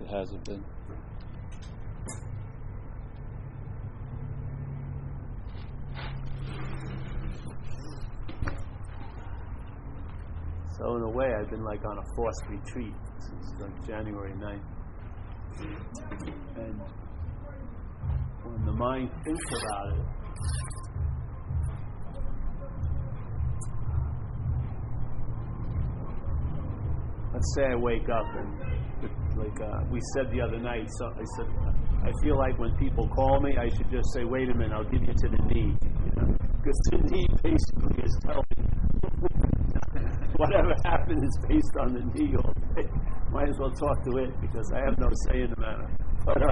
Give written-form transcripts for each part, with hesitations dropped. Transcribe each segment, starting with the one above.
It hasn't been. So in a way, I've been like on a forced retreat since like January 9th. And when the mind thinks about it, let's say I wake up and we said the other night, so I said, I feel like when people call me, I should just say, wait a minute, I'll give you to the knee. Because the knee basically is telling whatever happened is based on the knee all day. Might as well talk to it because I have no say in the matter. But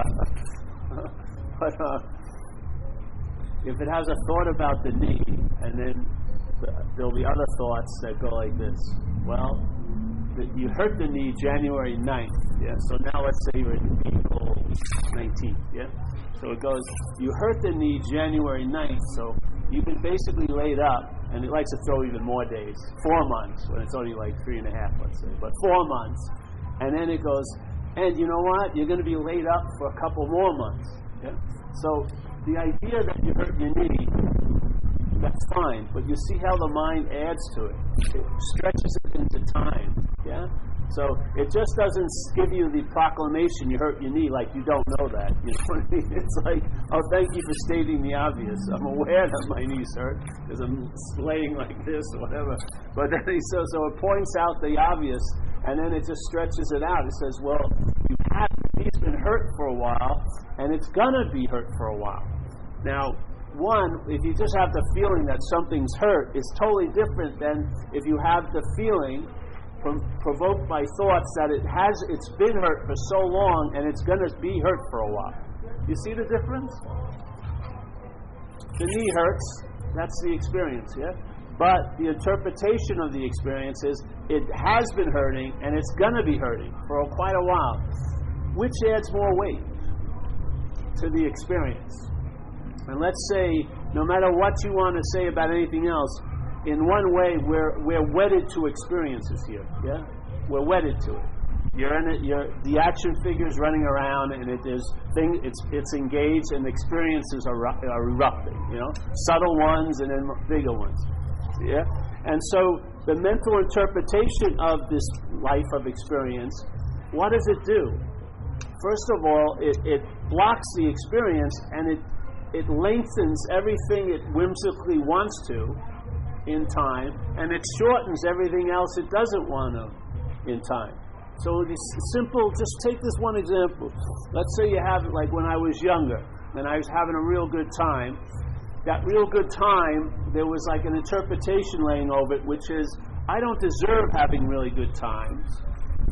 if it has a thought about the knee, and then there'll be other thoughts that go like this. Well, you hurt the knee January 9th, yeah? So now let's say you're in April 19th, yeah? So it goes, you hurt the knee January 9th, so you've been basically laid up, and it likes to throw even more days, 4 months, when it's only like 3.5, let's say, but 4 months. And then it goes, and you know what? You're going to be laid up for a couple more months, yeah? So the idea that you hurt your knee, that's fine, but you see how the mind adds to it. It stretches it into time, yeah? So it just doesn't give you the proclamation you hurt your knee like you don't know that. You know what I mean? It's like, oh, thank you for stating the obvious. I'm aware that my knee's hurt because I'm laying like this or whatever. But then so it points out the obvious, and then it just stretches it out. It says, well, he's been hurt for a while, and it's going to be hurt for a while. Now, one, if you just have the feeling that something's hurt, is totally different than if you have the feeling provoked by thoughts that it's been hurt for so long and it's going to be hurt for a while. You see the difference? The knee hurts, that's the experience, yeah? But the interpretation of the experience is it has been hurting and it's going to be hurting for quite a while. Which adds more weight to the experience? And let's say, no matter what you want to say about anything else, in one way, we're wedded to experiences here. Yeah, we're wedded to it. You're in it. The action figure's running around, and it's engaged, and experiences are erupting. You know, subtle ones and then bigger ones. Yeah, and so the mental interpretation of this life of experience, what does it do? First of all, it blocks the experience, and it lengthens everything it whimsically wants to in time, and it shortens everything else it doesn't want to in time. So it's simple. Just take this one example. Let's say you have it like when I was younger, and I was having a real good time. That real good time, there was like an interpretation laying over it, which is, I don't deserve having really good times.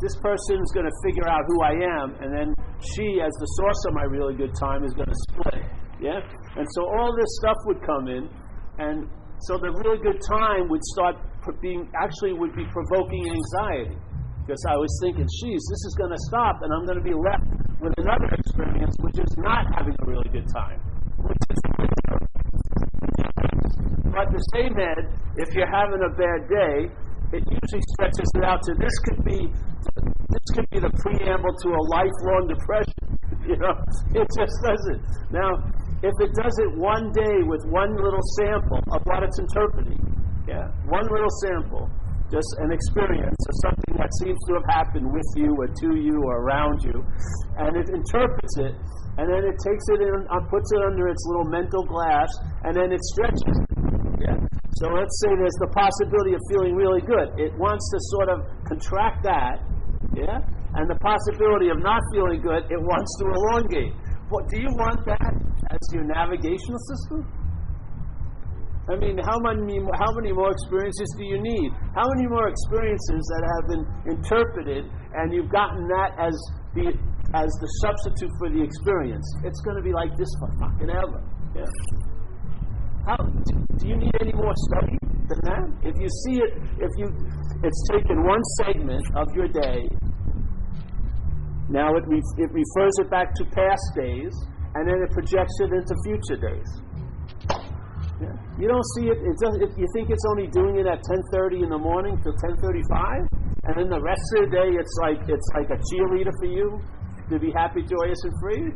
This person's going to figure out who I am, and then she, as the source of my really good time, is going to split. Yeah? And so all this stuff would come in, and so the really good time would start would be provoking anxiety. Because I was thinking, geez, this is going to stop, and I'm going to be left with another experience, which is not having a really good time. But the same head, if you're having a bad day, it usually stretches it out to this could be the preamble to a lifelong depression. You know, it just doesn't. Now, if it does it one day with one little sample of what it's interpreting, yeah, one little sample, just an experience of something that seems to have happened with you or to you or around you, and it interprets it, and then it takes it in, puts it under its little mental glass, and then it stretches it. Yeah. So let's say there's the possibility of feeling really good. It wants to sort of contract that, yeah, and the possibility of not feeling good, it wants to elongate. What, do you want that as your navigational system? I mean, how many more experiences do you need? How many more experiences that have been interpreted and you've gotten that as the substitute for the experience? It's going to be like this for fucking ever. Yeah. Do you need any more study than that? If you see it, it's taken one segment of your day. Now it refers it back to past days, and then it projects it into future days. Yeah. You don't see it. You think it's only doing it at 10:30 in the morning till 10:35, and then the rest of the day it's like a cheerleader for you. To be happy, joyous, and free?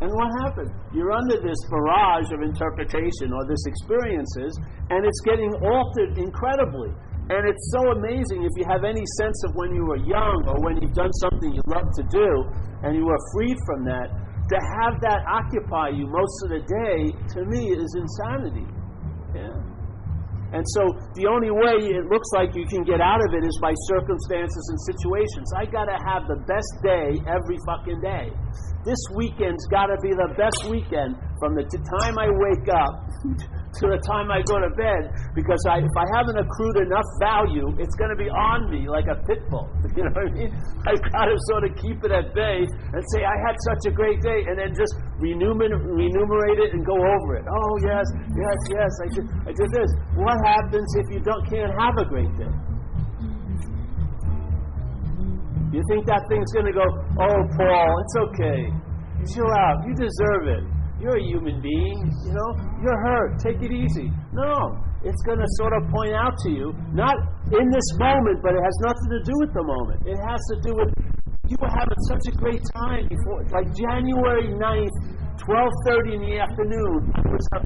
And what happened? You're under this barrage of interpretation or this experiences, and it's getting altered incredibly. And it's so amazing if you have any sense of when you were young or when you've done something you love to do and you were freed from that, to have that occupy you most of the day, to me, is insanity. Yeah. And so the only way it looks like you can get out of it is by circumstances and situations. I got to have the best day every fucking day. This weekend's got to be the best weekend from the time I wake up to the time I go to bed, because if I haven't accrued enough value, it's going to be on me like a pit bull. You know what I mean? I've got to sort of keep it at bay and say, I had such a great day, and then just remunerate it and go over it. Oh, yes, I did this. What happens if you can't have a great day? You think that thing's going to go, oh, Paul, it's okay. Chill out. You deserve it. You're a human being, you know. You're hurt. Take it easy. No. It's going to sort of point out to you, not in this moment, but it has nothing to do with the moment. It has to do with you were having such a great time before. Like January 9th, 12:30 in the afternoon,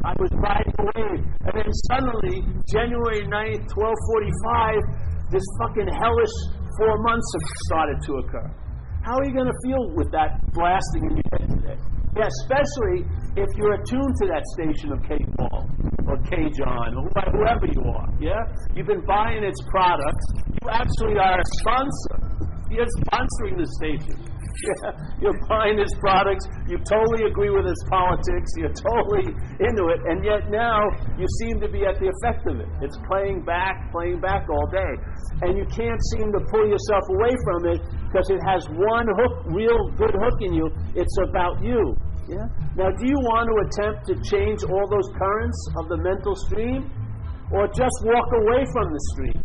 I was riding a wave. And then suddenly, January 9th, 12:45, this fucking hellish 4 months have started to occur. How are you going to feel with that blasting in your head today? Yeah, especially if you're attuned to that station of K. Paul or K. John or whoever you are. Yeah, you've been buying its products. You actually are a sponsor. You're sponsoring the station. Yeah, you're buying his products. You totally agree with his politics. You're totally into it, and yet now you seem to be at the effect of it. It's playing back all day, and you can't seem to pull yourself away from it because it has one hook, real good hook in you. It's about you. Yeah. Now, do you want to attempt to change all those currents of the mental stream, or just walk away from the stream?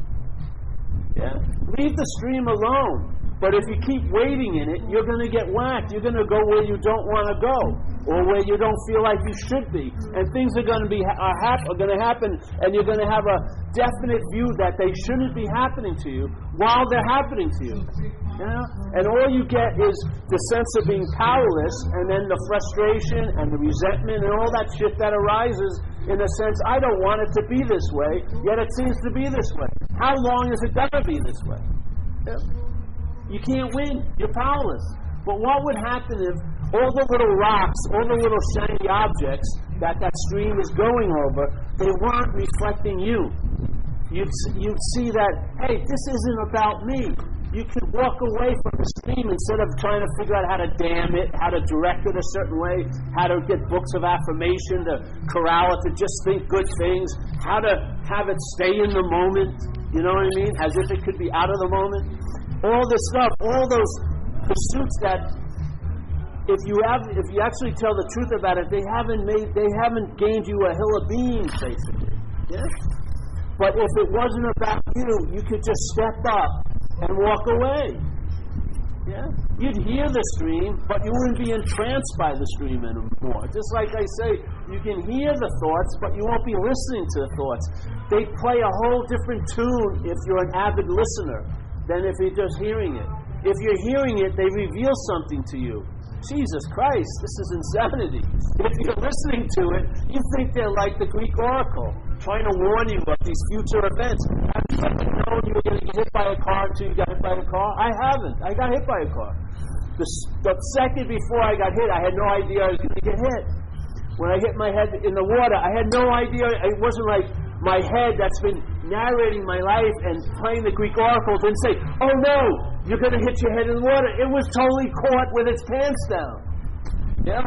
Yeah. Leave the stream alone. But if you keep waiting in it, you're going to get whacked. You're going to go where you don't want to go, or where you don't feel like you should be. And things are going to happen, and you're going to have a definite view that they shouldn't be happening to you while they're happening to you. Yeah? And all you get is the sense of being powerless, and then the frustration and the resentment and all that shit that arises in the sense, I don't want it to be this way, yet it seems to be this way. How long is it going to be this way? Yeah? You can't win. You're powerless. But what would happen if all the little rocks, all the little shiny objects that stream is going over, they weren't reflecting you? You'd see that, hey, this isn't about me. You could walk away from the stream instead of trying to figure out how to dam it, how to direct it a certain way, how to get books of affirmation to corral it to just think good things, how to have it stay in the moment, you know what I mean, as if it could be out of the moment. All this stuff, all those pursuits that, if you actually tell the truth about it, they haven't gained you a hill of beans, basically. Yeah? But if it wasn't about you could just step up and walk away. Yeah? You'd hear the stream, but you wouldn't be entranced by the stream anymore. Just like I say, you can hear the thoughts, but you won't be listening to the thoughts. They play a whole different tune if you're an avid listener than if you're just hearing it. If you're hearing it, they reveal something to you. Jesus Christ, this is insanity. If you're listening to it, you think they're like the Greek oracle, trying to warn you of these future events. Have you ever known you were going to get hit by a car until you got hit by a car? I haven't. I got hit by a car. The second before I got hit, I had no idea I was going to get hit. When I hit my head in the water, I had no idea. It wasn't like my head that's been narrating my life and playing the Greek oracle didn't say, oh no, you're going to hit your head in the water. It was totally caught with its pants down. Yeah?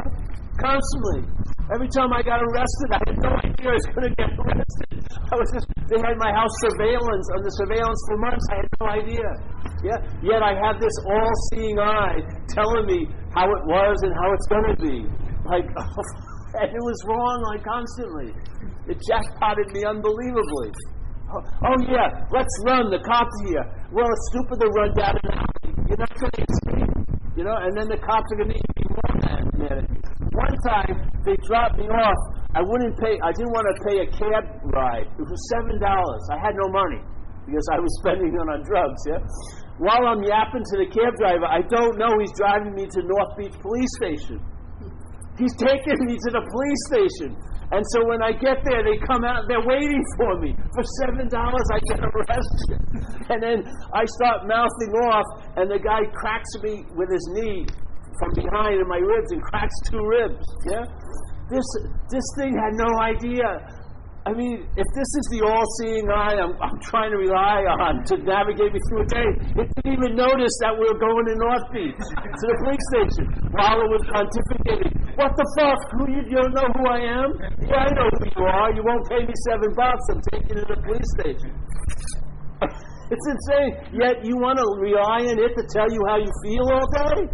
Constantly. Every time I got arrested, I had no idea I was going to get arrested. They had my house under surveillance for months. I had no idea. Yeah? Yet I had this all-seeing eye telling me how it was and how it's going to be. And it was wrong, constantly. It jackpotted me unbelievably. Oh yeah, let's run. The cops are here. Well, it's stupid to run down an alley. You're not going to escape. You know, and then the cops are going to be more mad at you. One time, they dropped me off. I didn't want to pay a cab ride. It was $7. I had no money. because I was spending it on drugs, yeah? While I'm yapping to the cab driver, I don't know he's driving me to North Beach Police Station. He's taking me to the police station. And so when I get there, they come out, they're waiting for me. For $7, I get arrested. And then I start mouthing off, and the guy cracks me with his knee from behind in my ribs and cracks 2 ribs, yeah? This thing had no idea. I mean, if this is the all-seeing eye I'm trying to rely on to navigate me through a day, it didn't even notice that we were going to North Beach, to the police station, while it was pontificating. What the fuck? You don't know who I am? Yeah, I know who you are. You won't pay me $7. I'm taking you to the police station. It's insane. Yet you want to rely on it to tell you how you feel all day?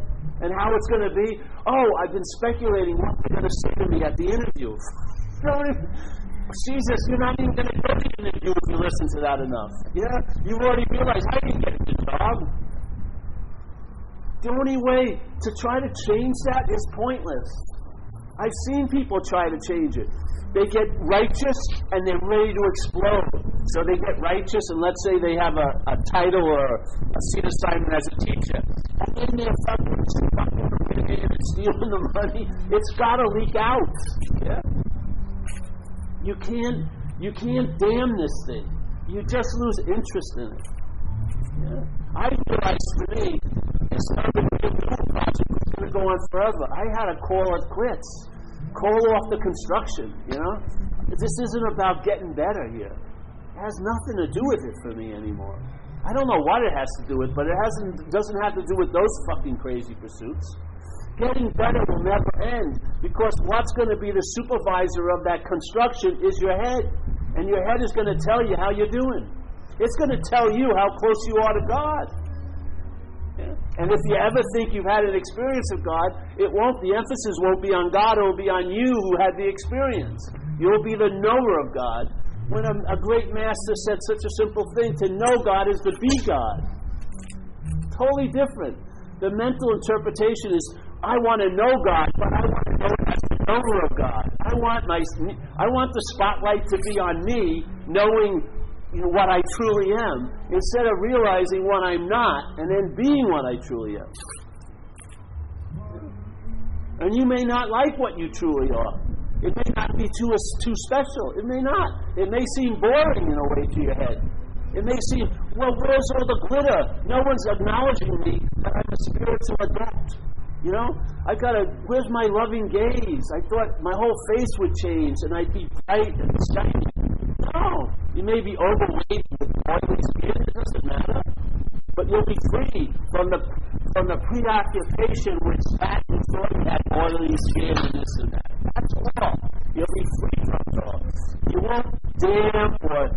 And how it's going to be? Oh, I've been speculating what they're going to say to me at the interview. Jesus, you're not even going to go to the interview if you listen to that enough. Yeah? You've already realized I didn't get the job. The only way to try to change that is pointless. I've seen people try to change it. They get righteous and they're ready to explode. So they get righteous, and let's say they have a title or a seat assignment as a teacher. And then they're fucking stealing the money. It's got to leak out. Yeah? You can't damn this thing. You just lose interest in it. Yeah? I realized for me, it's not going to be a new project. It's going to go on forever. I had to call it quits. Call off the construction, you know? This isn't about getting better here. It has nothing to do with it for me anymore. I don't know what it has to do with, but it doesn't have to do with those fucking crazy pursuits. Getting better will never end, because what's going to be the supervisor of that construction is your head. And your head is going to tell you how you're doing. It's going to tell you how close you are to God. Yeah? And if you ever think you've had an experience of God, the emphasis won't be on God, it will be on you who had the experience. You'll be the knower of God. When a great master said such a simple thing, to know God is to be God. Totally different. The mental interpretation is, I want to know God, but I want to know as the knower of God. I want the spotlight to be on me, knowing what I truly am, instead of realizing what I'm not, and then being what I truly am. And you may not like what you truly are. It may not be too special. It may not. It may seem boring in a way to your head. It may seem, well, where's all the glitter? No one's acknowledging me that I'm a spiritual adept. You know, where's my loving gaze? I thought my whole face would change and I'd be bright and shiny. No, you may be overweight with oily skin, it doesn't matter. But you'll be free from the preoccupation with fat and thought you had oily skin and this and that. That's all. You'll be free from it all. You won't damn or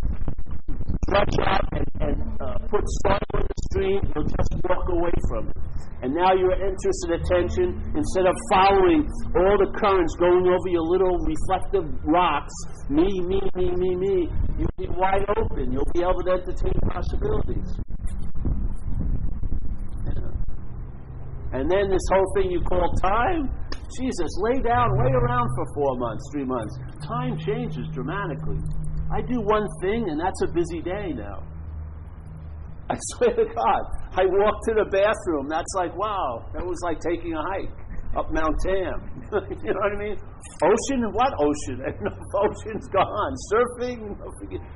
stretch out and put soil in the stream. You'll just walk away from it. And now your interest and attention, instead of following all the currents going over your little reflective rocks, me, you'll be wide open. You'll be able to entertain possibilities. Yeah. And then this whole thing you call time, Jesus, lay around for 4 months, 3 months. Time changes dramatically. I do one thing, and that's a busy day now. I swear to God, I walked to the bathroom. That's like, wow, that was like taking a hike up Mount Tam. You know what I mean? Ocean? What ocean? No, ocean's gone. Surfing?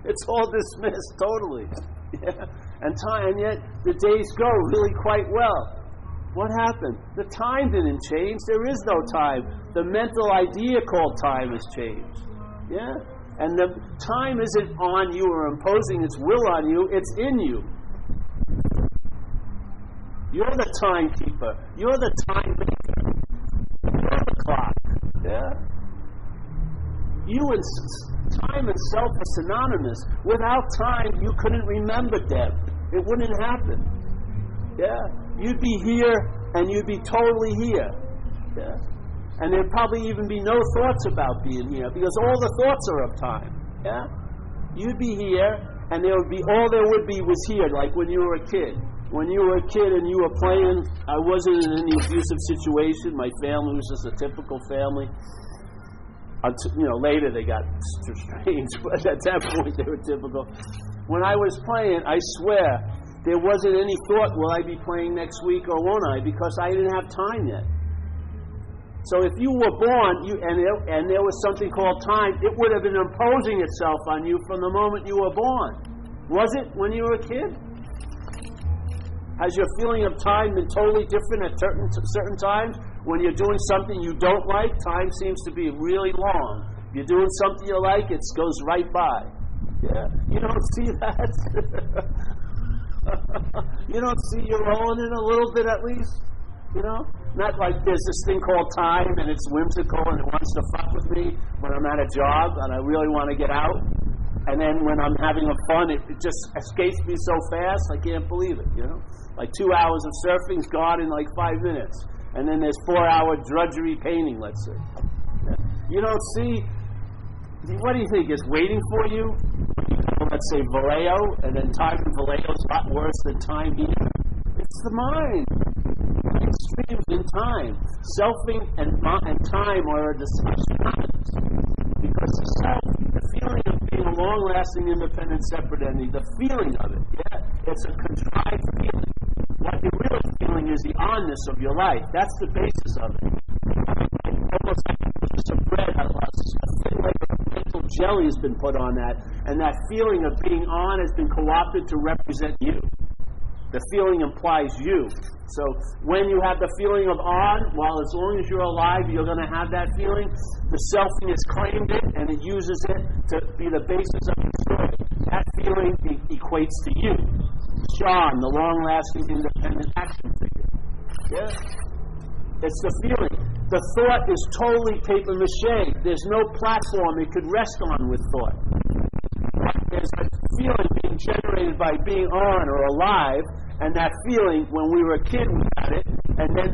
It's all dismissed totally. Yeah. And yet the days go really quite well. What happened? The time didn't change. There is no time. The mental idea called time has changed. Yeah? And the time isn't on you or imposing its will on you. It's in you. You're the timekeeper. You're the time maker. You're the clock. Yeah? You and time and self are synonymous. Without time, you couldn't remember Deb. It wouldn't happen. Yeah? You'd be here and you'd be totally here. Yeah? And there'd probably even be no thoughts about being here, because all the thoughts are of time. Yeah? You'd be here and all there would be was here, like when you were a kid. When you were a kid and you were playing, I wasn't in any abusive situation. My family was just a typical family. Later they got strange, but at that point they were typical. when I was playing, I swear, there wasn't any thought, will I be playing next week or won't I? Because I didn't have time yet. So if you were born, and there was something called time, it would have been imposing itself on you from the moment you were born. Was it when you were a kid? Has your feeling of time been totally different at certain times? When you're doing something you don't like, time seems to be really long. You're doing something you like, it goes right by. Yeah, you don't see that? You don't see you rolling in a little bit at least? You know? Not like there's this thing called time and it's whimsical and it wants to fuck with me when I'm at a job and I really want to get out. And then when I'm having a fun, it just escapes me so fast, I can't believe it, you know? Like 2 hours of surfing's gone in like 5 minutes. And then there's 4-hour drudgery painting, let's say. You don't see, what do you think, is waiting for you? Let's say Vallejo, and then time in Vallejo is a lot worse than time here. It's the mind. Extremes in time. Selfing and time are a discussion. Because the self, the feeling of being a long-lasting, independent, separate entity, the feeling of it, yeah, it's a contrived feeling. What you're really feeling is the onness of your life. That's the basis of it. Almost like just a bread, a thing like a mental jelly has been put on that, and that feeling of being on has been co-opted to represent you. The feeling implies you. So when you have the feeling of on, well, as long as you're alive, you're going to have that feeling. The selfing has claimed it, and it uses it to be the basis of the story. That feeling equates to you. Sean, the long-lasting, independent action figure. Yeah? It's the feeling. The thought is totally papier-mâché. There's no platform it could rest on with thought. There's a feeling being generated by being on or alive, and that feeling, when we were a kid, we had it, and then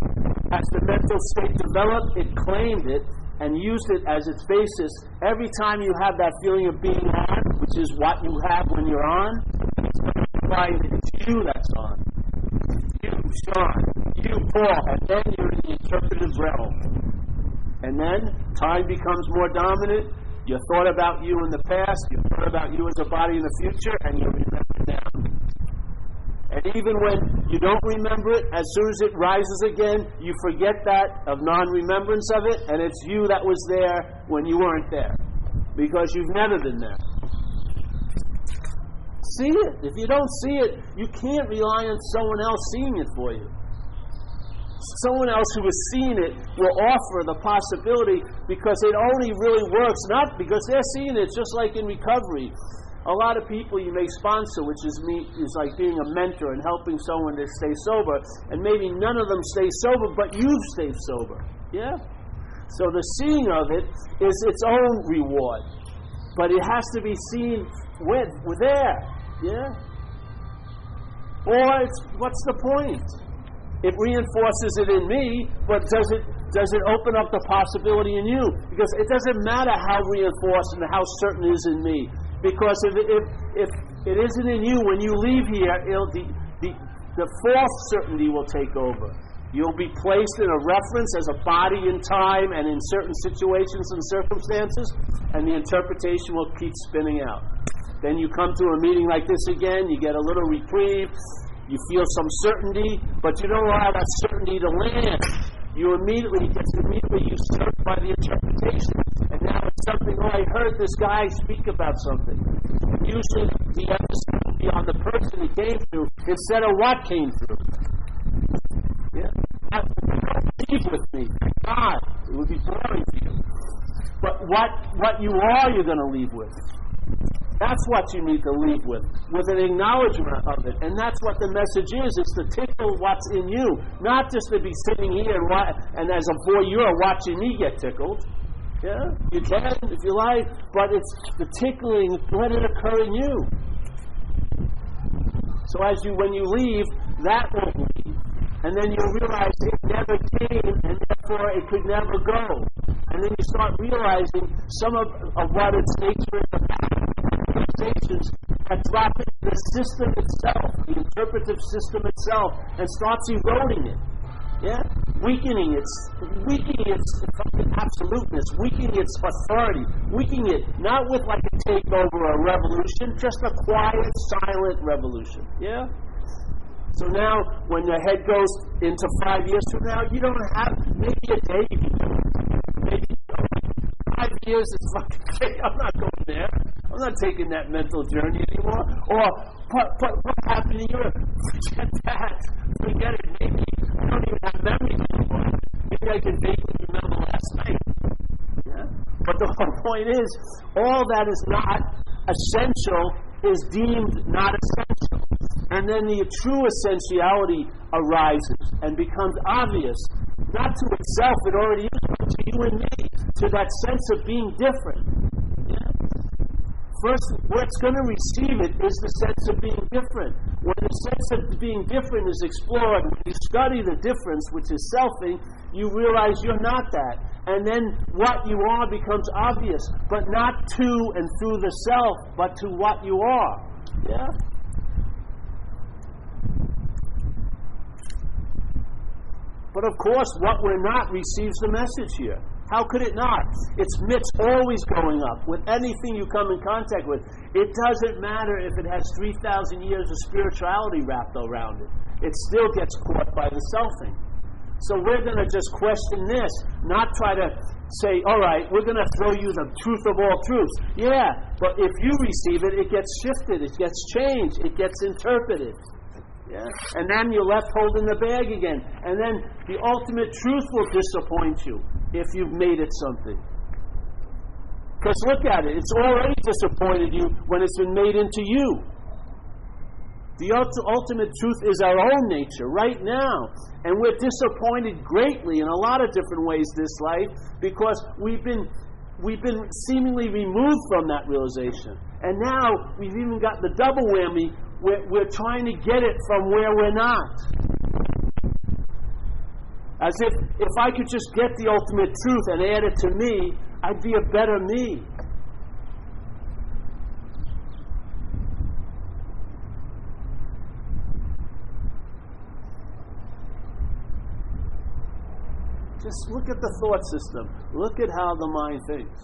as the mental state developed, it claimed it and used it as its basis. Every time you have that feeling of being on, which is what you have when you're on, it's you that's on. You, Sean, you, Paul, and then you're in the interpretive realm. And then time becomes more dominant. You thought about you in the past, you thought about you as a body in the future, and you remember it now. And even when you don't remember it, as soon as it rises again, you forget that of non-remembrance of it, and it's you that was there when you weren't there. Because you've never been there. See it. If you don't see it, you can't rely on someone else seeing it for you. Someone else who has seen it will offer the possibility, because it only really works, not because they're seeing it, just like in recovery. A lot of people you may sponsor, which is like being a mentor and helping someone to stay sober, and maybe none of them stay sober, but you've stayed sober. Yeah? So the seeing of it is its own reward. But it has to be seen with there. Yeah? Or what's the point? It reinforces it in me, but does it open up the possibility in you? Because it doesn't matter how reinforced and how certain it is in me. Because if it isn't in you, when you leave here, the false certainty will take over. You'll be placed in a reference as a body in time and in certain situations and circumstances, and the interpretation will keep spinning out. Then you come to a meeting like this again, you get a little reprieve, you feel some certainty, but you don't allow that certainty to land. You immediately usurped by the interpretation. And now it's something, I heard this guy speak about something. Usually the emphasis will be on the person he came through instead of what came through. Yeah. Leave with me. Thank God. It would be boring for you. But what you are, you're going to leave with. That's what you need to leave with an acknowledgement of it. And that's what the message is. It's to tickle what's in you. Not just to be sitting here and as a voyeur watching me get tickled. Yeah, you can if you like, but it's the tickling, let it occur in you. So when you leave, that will leave. And then you'll realize it never came, and therefore it could never go. And then you start realizing some of what its nature is about. That drop into the system itself, the interpretive system itself, and starts eroding it. Yeah? Weakening its absoluteness, weakening its authority, weakening it not with like a take over a revolution, just a quiet, silent revolution. Yeah? So now, when the head goes into 5 years from now, you don't have maybe a day you can do it. Maybe 5 years is fucking okay. I'm not going there. I'm not taking that mental journey anymore. Or what happened in Europe? Forget that. Forget it. Maybe I don't even have memories anymore. Maybe I can vaguely remember last night. Yeah? But the whole point is, all that is not essential is deemed not essential. And then the true essentiality arises and becomes obvious, not to itself, it already is, but to you and me, to that sense of being different. Yeah? First, what's going to receive it is the sense of being different. When the sense of being different is explored, when you study the difference, which is selfing, you realize you're not that. And then what you are becomes obvious, but not to and through the self, but to what you are. Yeah? But of course, what we're not receives the message here. How could it not? Its mit's always going up. With anything you come in contact with, it doesn't matter if it has 3,000 years of spirituality wrapped around it. It still gets caught by the selfing. So we're going to just question this, not try to say, all right, we're going to throw you the truth of all truths. Yeah, but if you receive it, it gets shifted, it gets changed, it gets interpreted. Yeah? And then you're left holding the bag again. And then the ultimate truth will disappoint you if you've made it something. Because look at it, it's already disappointed you when it's been made into you. The ultimate truth is our own nature right now. And we're disappointed greatly in a lot of different ways this life because we've been seemingly removed from that realization. And now we've even got the double whammy. We're trying to get it from where we're not. As if I could just get the ultimate truth and add it to me, I'd be a better me. Just look at the thought system. Look at how the mind thinks.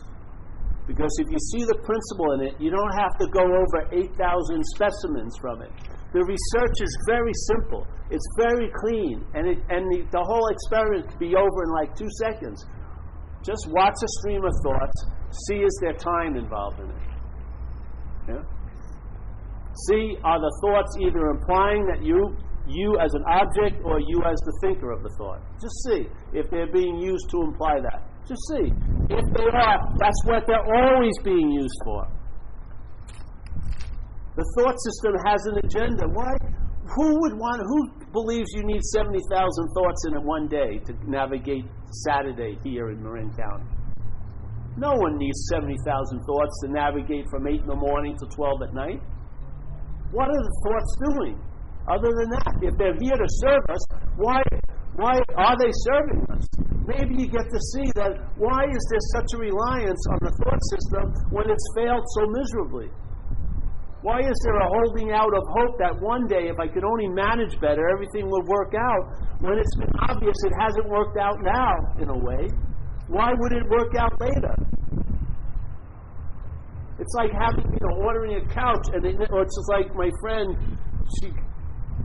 Because if you see the principle in it, you don't have to go over 8,000 specimens from it. The research is very simple. It's very clean. And the whole experiment could be over in like 2 seconds. Just watch a stream of thoughts. See, is there time involved in it? Yeah? See, are the thoughts either implying that you as an object or you as the thinker of the thought? Just see if they're being used to imply that. Just see. If they are, that's what they're always being used for. The thought system has an agenda. Why? Who believes you need 70,000 thoughts in it one day to navigate Saturday here in Marin County? No one needs 70,000 thoughts to navigate from 8 in the morning to 12 at night. What are the thoughts doing? Other than that, if they're here to serve us, why are they serving us? Maybe you get to see that why is there such a reliance on the thought system when it's failed so miserably? Why is there a holding out of hope that one day, if I could only manage better, everything will work out, when it's been obvious it hasn't worked out now, in a way? Why would it work out later? It's like ordering a couch, or it's just like my friend,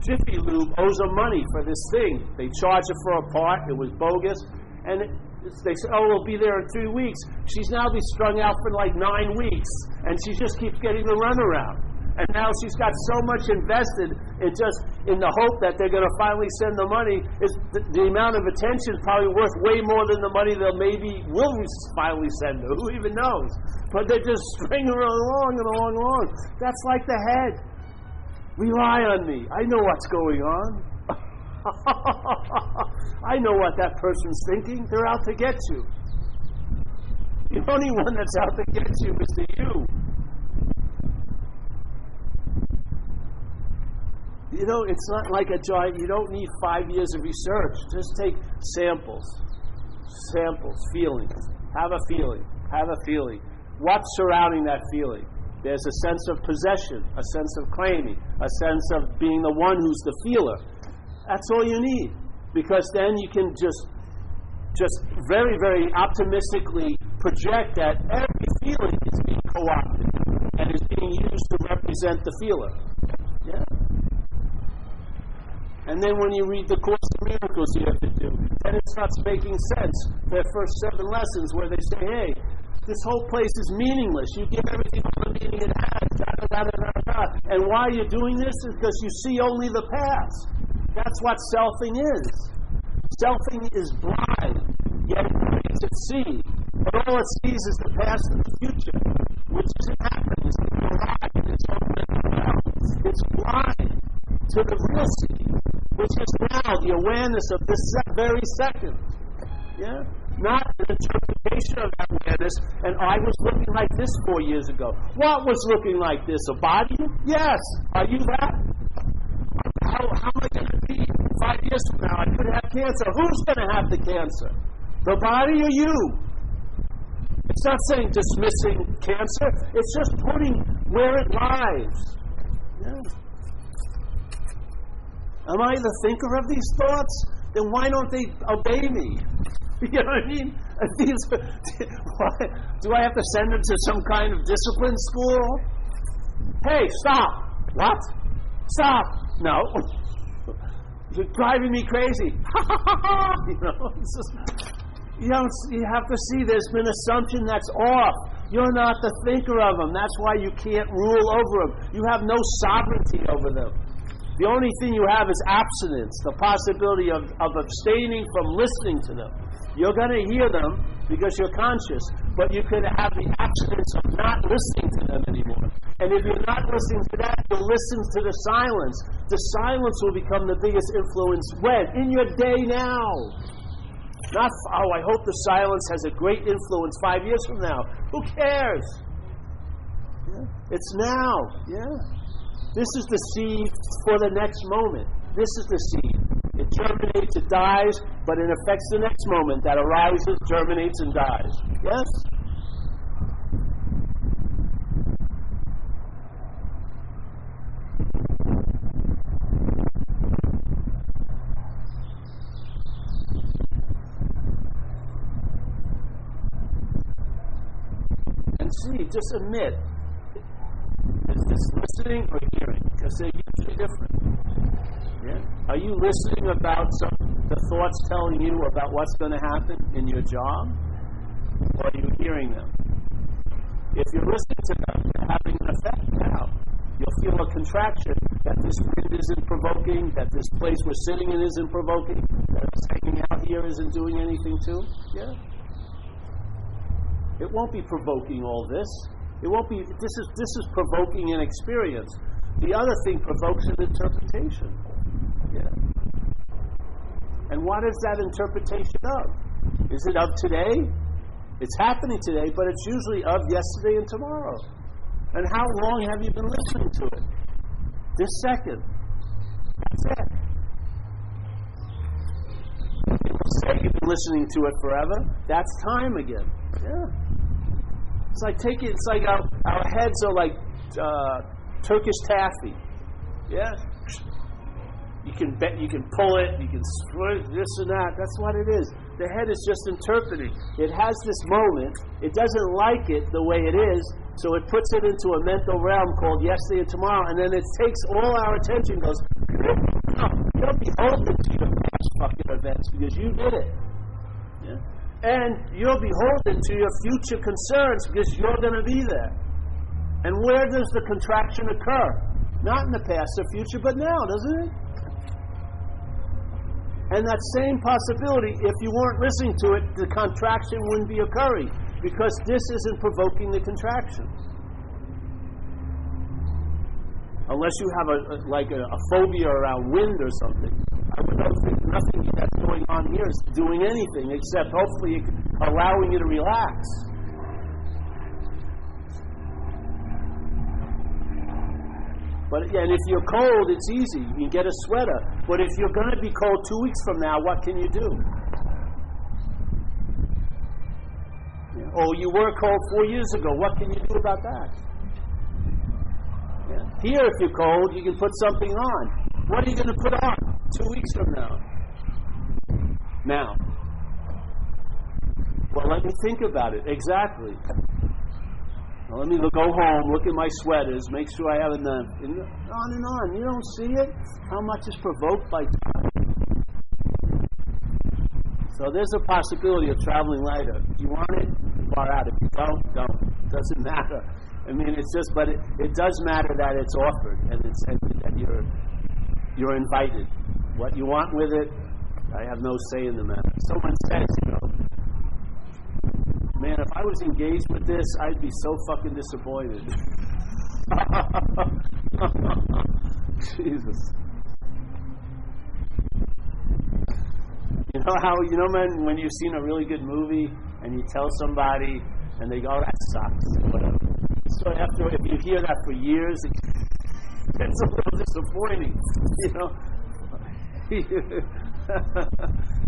Jiffy Lube owes her money for this thing. They charge her for a part. It was bogus. And they said, oh, we'll be there in 3 weeks. She's now been strung out for like 9 weeks. And she just keeps getting the runaround. And now she's got so much invested in the hope that they're going to finally send the money. The amount of attention is probably worth way more than the money they'll will finally send her. Who even knows? But they're just stringing her along and along and along. That's like the head. Rely on me. I know what's going on. I know what that person's thinking. They're out to get you. The only one that's out to get you is you. It's not like a giant. You don't need 5 years of research. Just take samples, feelings. Have a feeling. What's surrounding that feeling? There's a sense of possession, a sense of claiming, a sense of being the one who's the feeler. That's all you need. Because then you can just very, very optimistically project that every feeling is being co-opted. being used to represent the feeler. Yeah. And then when you read the Course in Miracles you have to do, then it starts making sense. Their first 7 lessons where they say, hey, this whole place is meaningless. You give everything all the meaning it has. Da, da, da, da, da, da. And why you're doing this is because you see only the past. That's what selfing is. Selfing is blind, yet it makes it see. And all it sees is the past and the future, which isn't happening. It's alive in its own mental realm. It's blind to the real seeing, which is now the awareness of this very second. Yeah? Not an interpretation of that awareness, and I was looking like this 4 years ago. What was looking like this? A body? Yes. Are you that? How am I going to be 5 years from now? I could have cancer. Who's going to have the cancer? The body or you? It's not saying dismissing cancer. It's just putting where it lies. Yeah. Am I the thinker of these thoughts? Then why don't they obey me? You know what I mean? Do I have to send them to some kind of discipline school? Hey, stop! What? Stop! No. You're driving me crazy. It's just, you have to see there's been assumption that's off. You're not the thinker of them. That's why you can't rule over them. You have no sovereignty over them. The only thing you have is abstinence, the possibility of abstaining from listening to them. You're going to hear them because you're conscious, but you could have the abstinence of not listening to them anymore. And if you're not listening to that, you'll listen to the silence. The silence will become the biggest influence when? In your day now. Not, I hope the silence has a great influence 5 years from now. Who cares? Yeah. It's now. Yeah. This is the seed for the next moment. This is the seed. It germinates, it dies, but it affects the next moment that arises, germinates, and dies. Yes? And see, just admit, is this listening or hearing? Because they're usually different. Yeah? Are you listening about the thoughts telling you about what's going to happen in your job? Or are you hearing them? If you're listening to them, they're having an effect now. You'll feel a contraction that this wind isn't provoking, that this place we're sitting in isn't provoking, that us hanging out here isn't doing anything to. Yeah? It won't be provoking all this. It won't be. This is provoking an experience. The other thing provokes an interpretation. Yeah. And what is that interpretation of? Is it of today? It's happening today, but it's usually of yesterday and tomorrow. And how long have you been listening to it? This second. That's it. People say you've been listening to it forever. That's time again. Yeah. It's like it's like our heads are like Turkish taffy. Yeah. You can pull it, you can split this and that. That's what it is. The head is just interpreting. It has this moment. It doesn't like it the way it is, so it puts it into a mental realm called yesterday and tomorrow, and then it takes all our attention and goes, no, you're beholden to your past fucking events because you did it. Yeah? And you're beholden to your future concerns because you're going to be there. And where does the contraction occur? Not in the past or future, but now, doesn't it? And that same possibility, if you weren't listening to it, the contraction wouldn't be occurring because this isn't provoking the contraction. Unless you have a phobia around wind or something. I would think nothing that's going on here is doing anything except hopefully allowing you to relax. But yeah, and if you're cold, it's easy. You can get a sweater. But if you're going to be cold 2 weeks from now, what can you do? Yeah. Oh, you were cold 4 years ago. What can you do about that? Yeah. Here, if you're cold, you can put something on. What are you going to put on 2 weeks from now? Now. Well, let me think about it. Exactly. Well, let me go home, look at my sweaters, make sure I have enough. And on and on. You don't see it? How much is provoked by time? So there's a possibility of traveling lighter. If you want it, far out. If you don't. Doesn't matter. I mean, it's just, but it does matter that it's offered and it's that you're invited. What you want with it, I have no say in the matter. Someone says, man, if I was engaged with this, I'd be so fucking disappointed. Jesus. You know how, man, when you've seen a really good movie and you tell somebody and they go, oh, that sucks, whatever. So if you hear that for years, it's a little disappointing,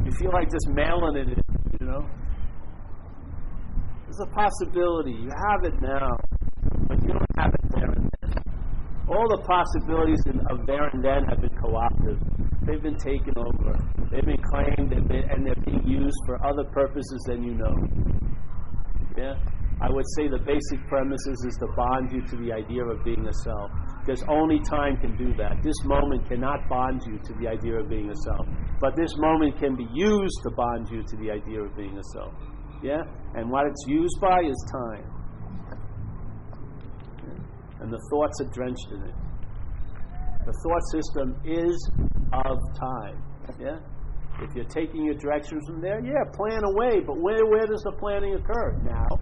You feel like just mailing it in, There's a possibility. You have it now, but you don't have it there and then. All the possibilities of there and then have been co-opted. They've been taken over. They've been claimed, and they're being used for other purposes than you know. Yeah? I would say the basic premises is to bond you to the idea of being a self. Because only time can do that. This moment cannot bond you to the idea of being a self. But this moment can be used to bond you to the idea of being a self. Yeah? And what it's used by is time. Yeah? And the thoughts are drenched in it. The thought system is of time. Yeah? If you're taking your directions from there, plan away. But where does the planning occur? Now.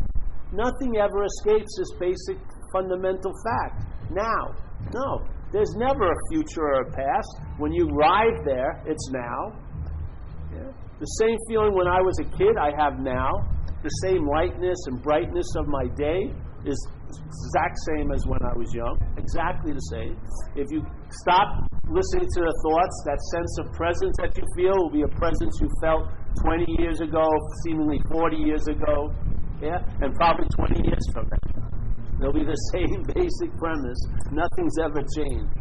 Nothing ever escapes this basic fundamental fact. Now. No. There's never a future or a past. When you arrive there, it's now. Yeah? The same feeling when I was a kid, I have now. The same lightness and brightness of my day is exact same as when I was young. Exactly the same. If you stop listening to the thoughts, that sense of presence that you feel will be a presence you felt 20 years ago, seemingly 40 years ago. Yeah? And probably 20 years from now. It'll be the same basic premise. Nothing's ever changed.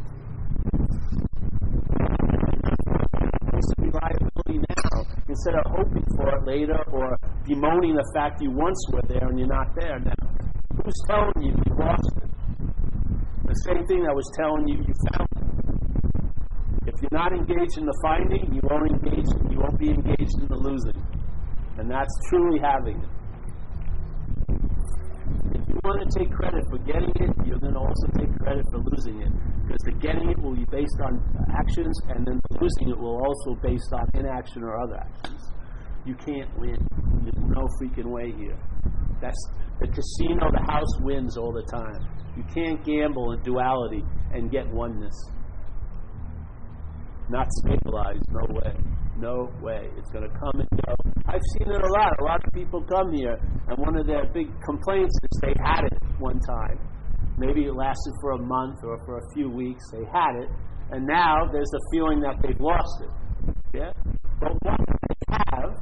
Reliability now, instead of hoping for it later or bemoaning the fact you once were there and you're not there now. Who's telling you you lost it? The same thing that was telling you you found it. If you're not engaged in the finding, you won't be engaged in the losing. And that's truly having it. If you want to take credit for getting it, you're going to also take credit for losing it. Because the getting it will be based on actions, and then the losing it will also be based on inaction or other actions. You can't win. There's no freaking way here. That's the casino, the house wins all the time. You can't gamble in duality and get oneness. Not stabilized, no way. No way. It's going to come and go. I've seen it a lot. A lot of people come here, and one of their big complaints is they had it one time. Maybe it lasted for a month or for a few weeks. They had it, and now there's a feeling that they've lost it. Yeah? But what did they have,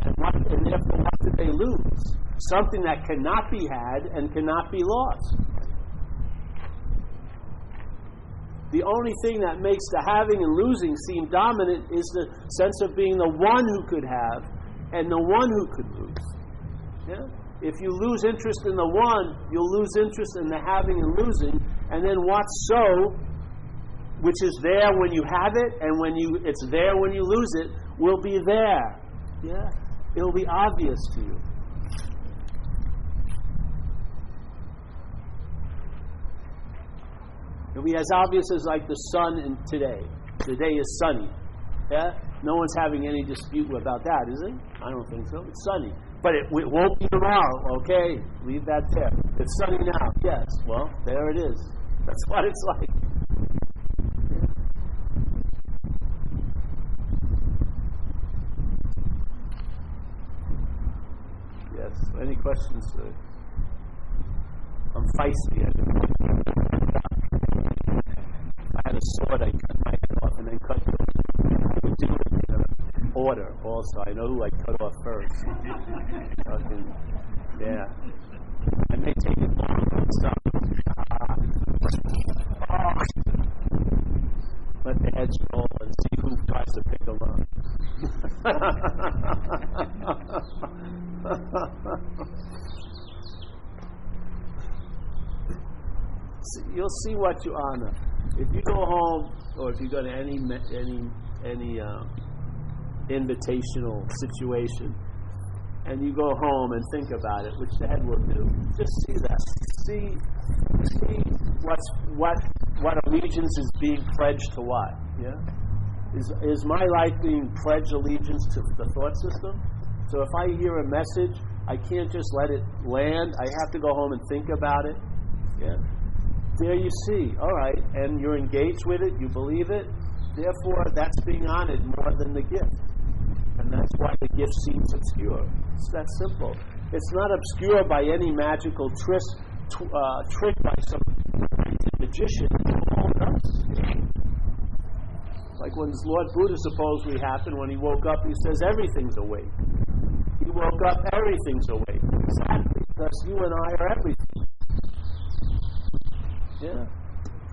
and therefore what did they lose? Something that cannot be had and cannot be lost. The only thing that makes the having and losing seem dominant is the sense of being the one who could have and the one who could lose. Yeah? If you lose interest in the one, you'll lose interest in the having and losing, and then what's so, which is there when you have it, and it's there when you lose it, will be there. Yeah? It'll be obvious to you. It'll be as obvious as like the sun in today. Today is sunny. Yeah? No one's having any dispute about that, is it? I don't think so. It's sunny. But it won't be tomorrow. Okay, leave that there. It's sunny now. Yes. Well, there it is. That's what it's like. Yes. Any questions? I'm feisty. I had a sword, I cut my head off and then cut it. I would do it in order also. I know who I cut off first. Fucking, yeah. I may take it long and stop. Let the heads roll and see who tries to pick them up. You'll see what you honor. If you go home, or if you go to any invitational situation, and you go home and think about it, which Dad will do, just see that. See what allegiance is being pledged to what. Yeah, is my life being pledged allegiance to the thought system? So if I hear a message, I can't just let it land. I have to go home and think about it. Yeah. There you see. All right, and you're engaged with it. You believe it. Therefore, that's being honored more than the gift. And that's why the gift seems obscure. It's that simple. It's not obscure by any magical trick by some magician. Like when Lord Buddha supposedly happened, when he woke up, he says everything's awake. He woke up, everything's awake. Exactly, because you and I are everything. Yeah.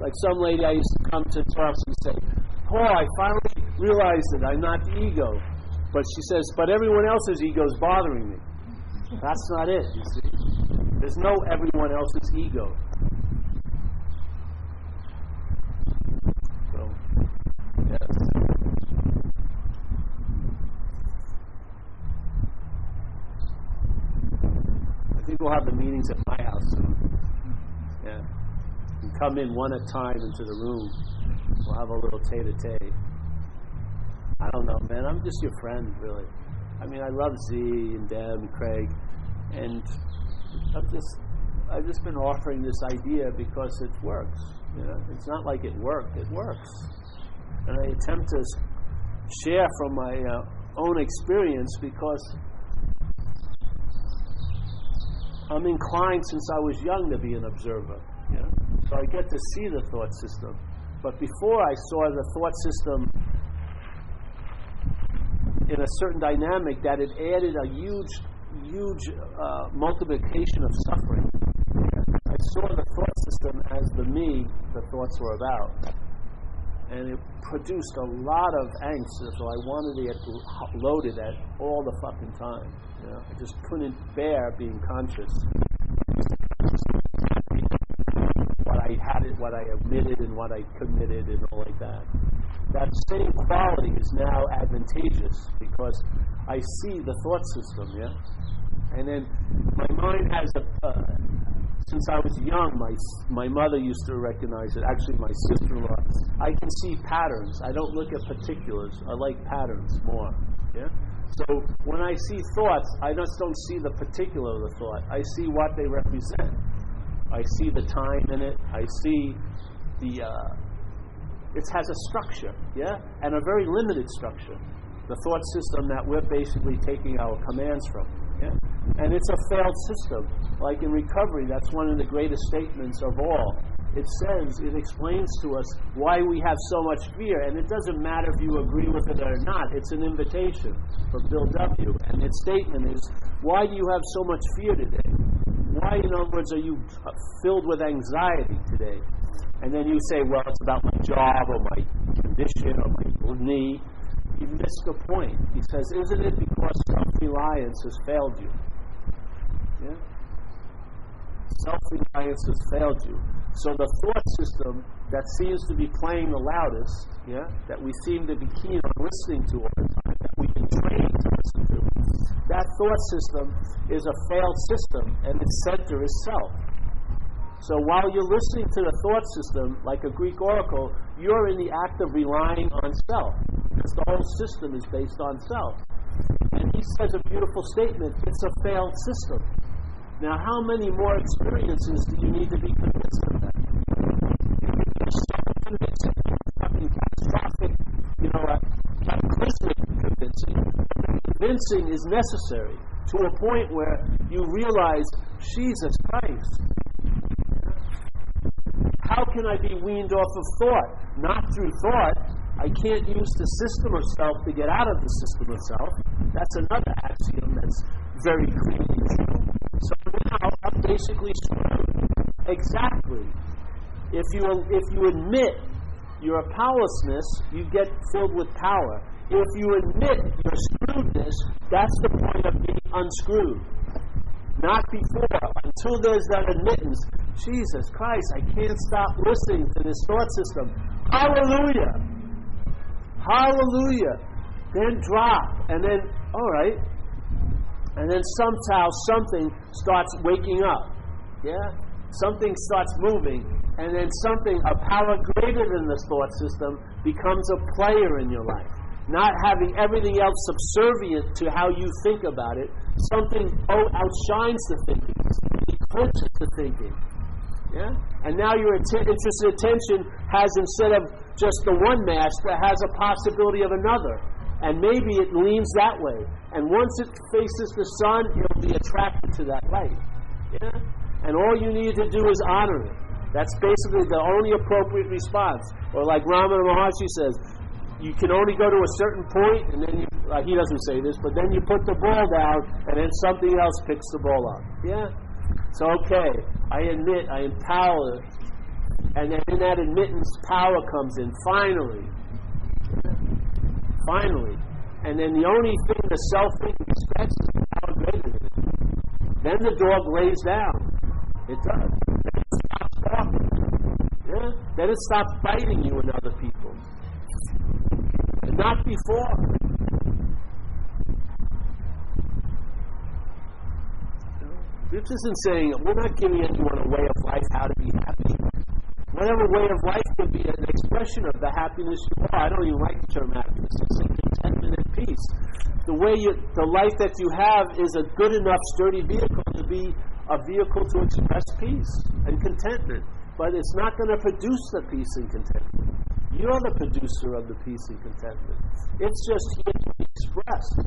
Like some lady I used to come to talk and say, "Paul, I finally realized that I'm not the ego." But she says, "But everyone else's ego is bothering me." That's not it, you see. There's no everyone else's ego. So, yes. I think we'll have the meetings at my house soon. Yeah. You come in one at a time into the room. We'll have a little tete-a-tete. I don't know, man. I'm just your friend, really. I mean, I love Z and Deb and Craig, and I've just been offering this idea because it works. You know, it's not like it worked. It works, and I attempt to share from my own experience because I'm inclined since I was young to be an observer. You know? So I get to see the thought system. But before I saw the thought system in a certain dynamic, that it added a huge multiplication of suffering. I saw the thought system as the me the thoughts were about. And it produced a lot of angst, so I wanted to get loaded at all the fucking time. You know? I just couldn't bear being conscious. What I admitted and what I committed and all like that. That same quality is now advantageous because I see the thought system, yeah? And then my mind has since I was young, my mother used to recognize it, actually my sister-in-law. I can see patterns. I don't look at particulars. I like patterns more, yeah? So when I see thoughts, I just don't see the particular of the thought. I see what they represent. I see the time in it. I see it has a structure, yeah? And a very limited structure. The thought system that we're basically taking our commands from, yeah? And it's a failed system. Like in recovery, that's one of the greatest statements of all. It explains to us why we have so much fear, and it doesn't matter if you agree with it or not. It's an invitation for Bill W. And its statement is, why do you have so much fear today? Why, in other words, are you filled with anxiety today? And then you say, well, it's about my job or my condition or my knee. You missed the point. He says, isn't it because self-reliance has failed you? Yeah? Self-reliance has failed you. So the thought system that seems to be playing the loudest, yeah, that we seem to be keen on listening to all the time, that we've been trained to listen to, that thought system is a failed system, and its center is self. So while you're listening to the thought system, like a Greek oracle, you're in the act of relying on self, because the whole system is based on self. And he says a beautiful statement, it's a failed system. Now, how many more experiences do you need to be convinced of that? Convincing, fucking catastrophic, cataclysmic convincing. Convincing is necessary to a point where you realize, Jesus Christ, how can I be weaned off of thought? Not through thought. I can't use the system of self to get out of the system of self. That's another axiom that's very creepy. So now I'm basically screwed. Exactly. If you admit your powerlessness, you get filled with power. If you admit your screwedness, that's the point of being unscrewed. Not before. Until there's that admittance, Jesus Christ, I can't stop listening to this thought system. Hallelujah. Hallelujah. Then drop. And then, all right. And then somehow something starts waking up. Yeah? Something starts moving. And then something, a power greater than this thought system, becomes a player in your life. Not having everything else subservient to how you think about it. Something outshines the thinking. Eclipses the thinking. Yeah? And now your interested attention has, instead of just the one master, has a possibility of another. And maybe it leans that way. And once it faces the sun, it'll be attracted to that light. Yeah? And all you need to do is honor it. That's basically the only appropriate response. Or like Ramana Maharshi says, you can only go to a certain point, and then he doesn't say this, but then you put the ball down, and then something else picks the ball up. Yeah? So, okay, I admit, I am powerless. And then in that admittance, power comes in, finally. Finally. And then the only thing the self-thinking expects is the power greater than it. Then the dog lays down. It does. Then it stops talking. Yeah? Then it stops biting you and other people. And not before. This isn't saying, we're not giving anyone a way of life how to be happy. Whatever way of life can be an expression of the happiness you are. I don't even like the term happiness. It's like contentment and peace. The life that you have is a good enough, sturdy vehicle to be a vehicle to express peace and contentment. But it's not going to produce the peace and contentment. You're the producer of the peace and contentment. It's just here to be expressed.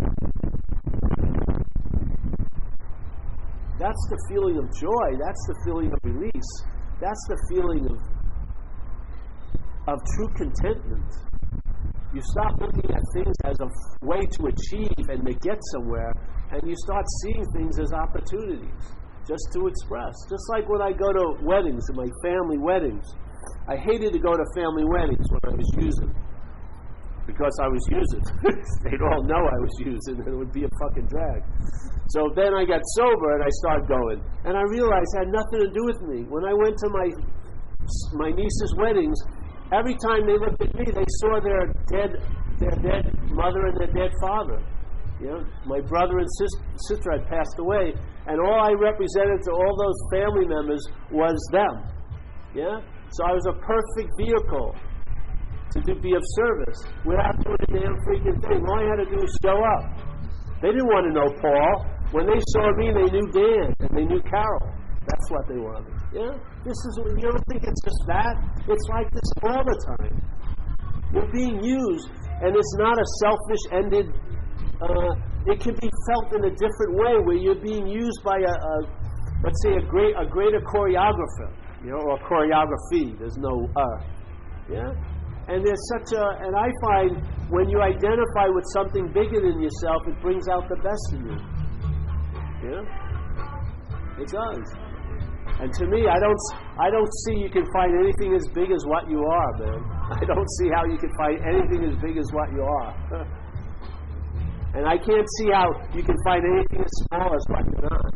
That's the feeling of joy. That's the feeling of release. That's the feeling of true contentment. You stop looking at things as a way to achieve and to get somewhere, and you start seeing things as opportunities just to express. Just like when I go to weddings, my family weddings. I hated to go to family weddings when I was using, because I was using. They'd all know I was using, and it would be a fucking drag. So then I got sober and I started going. And I realized it had nothing to do with me. When I went to my niece's weddings, every time they looked at me, they saw their dead mother and their dead father. You know, my brother and sister had passed away, and all I represented to all those family members was them. Yeah? So I was a perfect vehicle to be of service without doing a damn freaking thing. All I had to do was show up. They didn't want to know Paul. When they saw me, they knew Dan and they knew Carol. That's what they wanted. Yeah? You don't think it's just that? It's like this all the time. You're being used, and it's not a selfish-ended. It can be felt in a different way, where you're being used by let's say a greater choreographer, or choreography. There's no yeah. And there's and I find when you identify with something bigger than yourself, it brings out the best in you. Yeah, it does. And to me, I don't see you can find anything as big as what you are, man. I don't see how you can find anything as big as what you are. And I can't see how you can find anything as small as what you're not.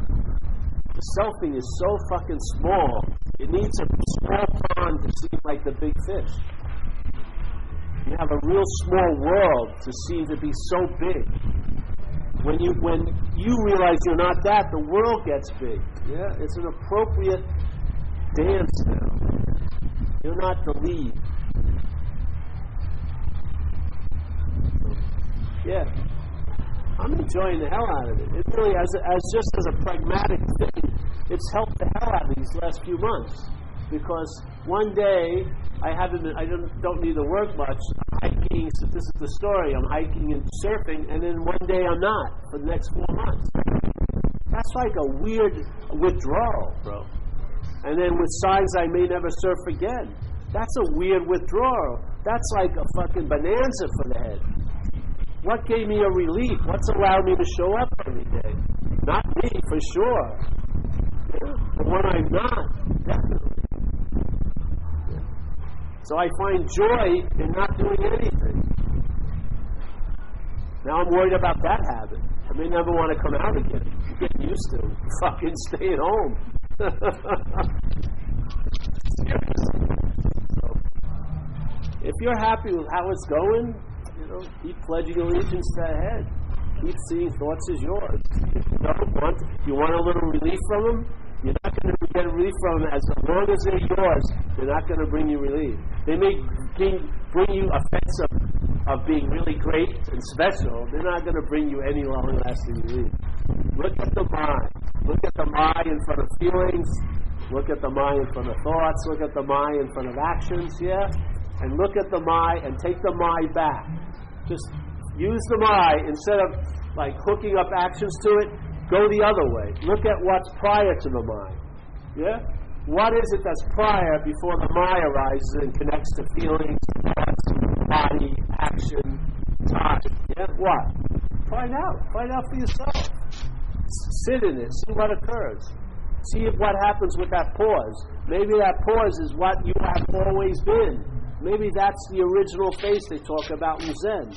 The self-thing is so fucking small. It needs a small pond to seem like the big fish. You have a real small world to seem to be so big. When you realize you're not that, the world gets big. Yeah, it's an appropriate dance now. You're not the lead. Yeah, I'm enjoying the hell out of it. It really, as a pragmatic thing, it's helped the hell out of these last few months. Because one day I don't need to work much. I'm hiking. So this is the story. I'm hiking and surfing, and then one day I'm not for the next 4 months. That's like a weird withdrawal, bro. And then with signs I may never surf again. That's a weird withdrawal. That's like a fucking bonanza for the head. What gave me a relief? What's allowed me to show up every day? Not me, for sure. Yeah. But when I'm not, definitely. Yeah. So I find joy in not doing anything. Now I'm worried about that habit. I may never want to come out again. I'm getting used to fucking staying home. experience. So, if you're happy with how it's going, keep pledging allegiance to the head. Keep seeing thoughts as yours. If you want a little relief from them, you're not going to get relief from them as long as they're yours. They're not going to bring you relief. They may bring you a sense of being really great and special. They're not going to bring you any long-lasting relief. Look at the mind. Look at the mind in front of feelings. Look at the mind in front of thoughts. Look at the mind in front of actions, and look at the mind and take the mind back. Just use the mind instead of hooking up actions to it. Go the other way. Look at what's prior to the mind. What is it that's prior before the mind arises and connects to feelings, thoughts, body, action, time? What? Find out. Find out for yourself. Sit in it. See what occurs. See what happens with that pause. Maybe that pause is what you have always been. Maybe that's the original face they talk about in Zen.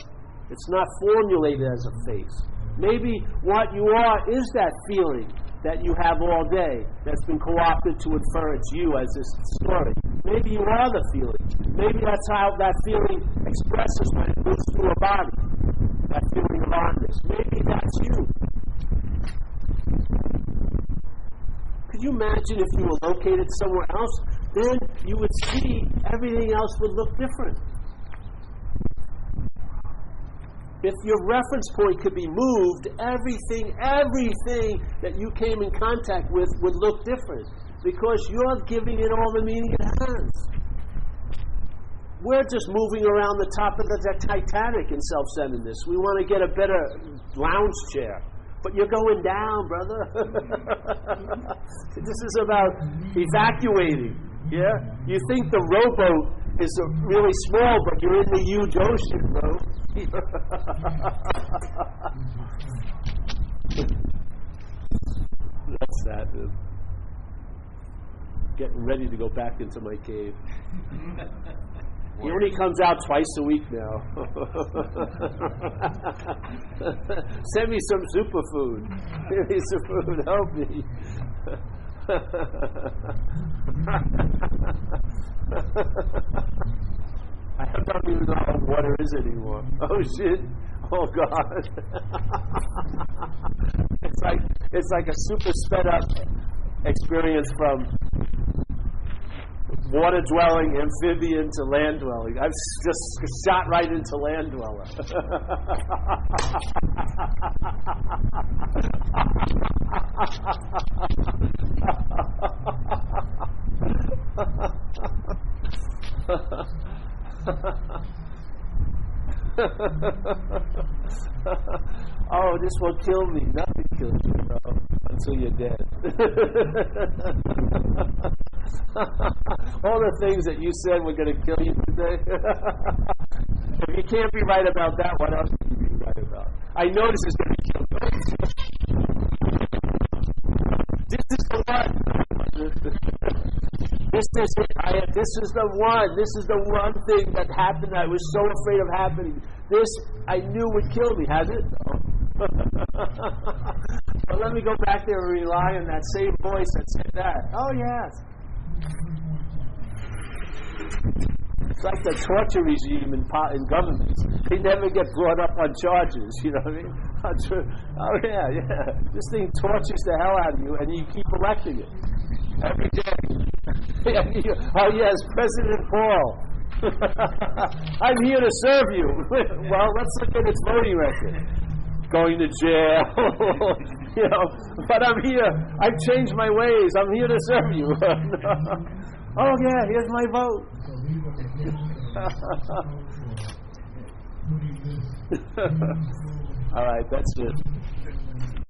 It's not formulated as a face. Maybe what you are is that feeling that you have all day that's been co-opted to infer it's you as this story. Maybe you are the feeling. Maybe that's how that feeling expresses when it moves through a body. That feeling of oneness. Maybe that's you. Could you imagine if you were located somewhere else? Then you would see everything else would look different. If your reference point could be moved, everything that you came in contact with would look different because you're giving it all the meaning it has. We're just moving around the top of the Titanic in self-centeredness. We want to get a better lounge chair. But you're going down, brother. This is about evacuating. You think the rowboat is really small, but you're in the huge ocean, bro. That's that. Getting ready to go back into my cave. He only comes out twice a week now. Send me some superfood. Give me some food. Help me. I don't even know what water is anymore. Oh shit! Oh god! It's like a super sped up experience from water dwelling amphibian to land dwelling. I've just shot right into land dweller. Oh, this will kill me. Nothing kills you, bro, until you're dead. All the things that you said were going to kill you today. If you can't be right about that, what else can you be right about? I know this is going to kill you. This is the one. This is it. This is the one. This is the one thing that happened that I was so afraid of happening. This I knew would kill me. Has it? No. But let me go back there and rely on that same voice that said that. Oh, yes. It's like the torture regime in governments. They never get brought up on charges, you know what I mean? Oh, yeah. This thing tortures the hell out of you, and you keep electing it every day. Oh, yes, President Paul. I'm here to serve you. Well, let's look at its voting record. Going to jail, but I'm here. I've changed my ways. I'm here to serve you. Oh, yeah, here's my vote. All right, that's it.